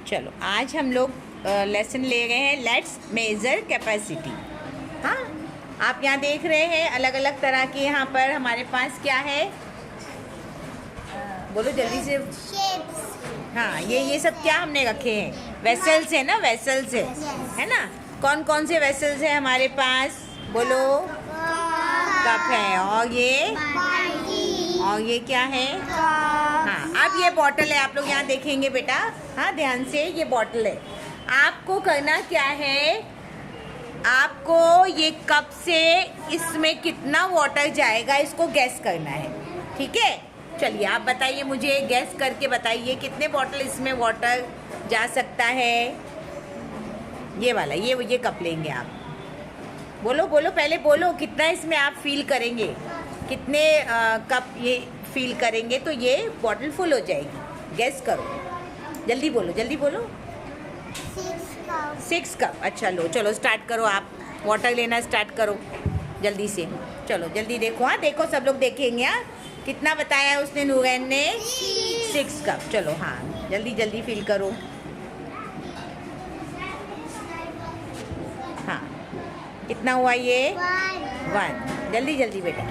चलो आज हम लोग लेसन ले रहे हैं लेट्स मेजर कैपेसिटी। हाँ, आप यहाँ देख रहे हैं अलग अलग तरह के यहाँ पर हमारे पास क्या है, बोलो जल्दी से। हाँ, ये सब क्या हमने रखे हैं, वेसल्स है ना, वेसल्स है ना। कौन कौन से वेसल्स है हमारे पास, बोलो। कप है, और ये क्या है। हाँ, अब ये बॉटल है, आप लोग यहाँ देखेंगे बेटा, हाँ ध्यान से, ये बॉटल है। आपको करना क्या है, आपको ये कप से इसमें कितना वाटर जाएगा इसको गैस करना है, ठीक है। चलिए आप बताइए, मुझे गैस करके बताइए कितने बॉटल इसमें वाटर जा सकता है। ये वाला, ये कप लेंगे आप, बोलो बोलो, पहले बोलो कितना इसमें आप फील करेंगे, कितने कप ये फील करेंगे तो ये बॉटल फुल हो जाएगी। गैस करो, जल्दी बोलो, जल्दी बोलो। 6 कप। अच्छा लो, चलो स्टार्ट करो, आप वाटर लेना स्टार्ट करो जल्दी से। चलो जल्दी देखो, हाँ देखो, सब लोग देखेंगे। हाँ, कितना बताया उसने, नूरैन ने 6 कप। चलो हाँ, जल्दी जल्दी फील करो। हाँ, कितना हुआ ये, 1। जल्दी जल्दी बेटा,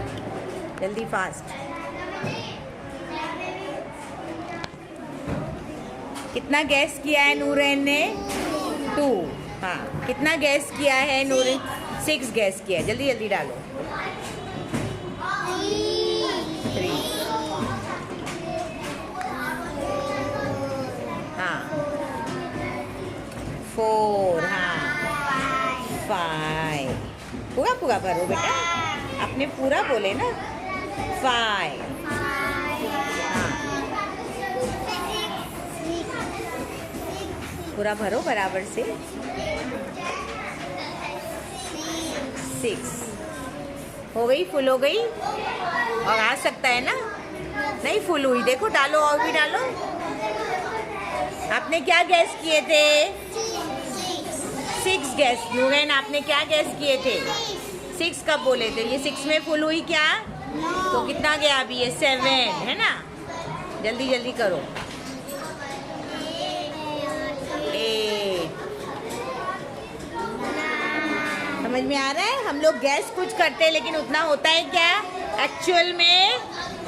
जल्दी फास्ट। कितना गैस किया है नूरैन ने, 2। हाँ, कितना गैस किया है नूरैन, 6 गैस किया है। जल्दी जल्दी डालो, 3। हाँ, 4। हाँ, 5। पूरा पूरा भरो बेटा, आपने पूरा बोले ना, 5। हाँ, पूरा भरो बराबर से, 6। हो गई, फुल हो गई, और आ सकता है ना, नहीं फुल हुई, देखो डालो, और भी डालो। आपने क्या गैस किए थे, 6 गैस। नूरैन आपने क्या गैस किए थे, 6 कब बोले थे, ये 6 में फुल हुई क्या, तो कितना गया अभी, ये 7 है ना। जल्दी जल्दी करो, 8। समझ में आ रहा है, हम लोग गैस कुछ करते हैं लेकिन उतना होता है क्या एक्चुअल में।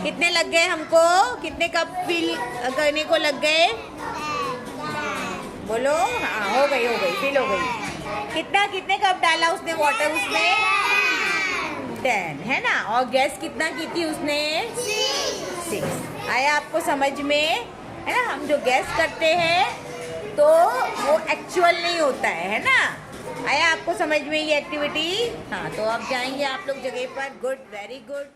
कितने लग गए हमको, कितने कप फील करने को लग गए, बोलो। हाँ, हो गई फील हो गई। कितने कप डाला उसने वाटर उसमें, 10 है ना। और गैस कितना की थी उसने, 6। आया आपको समझ में, है ना। हम जो गैस करते हैं तो वो एक्चुअल नहीं होता है ना। आया आपको समझ में ये एक्टिविटी। हाँ, तो अब जाएंगे आप लोग जगह पर। Good, very good.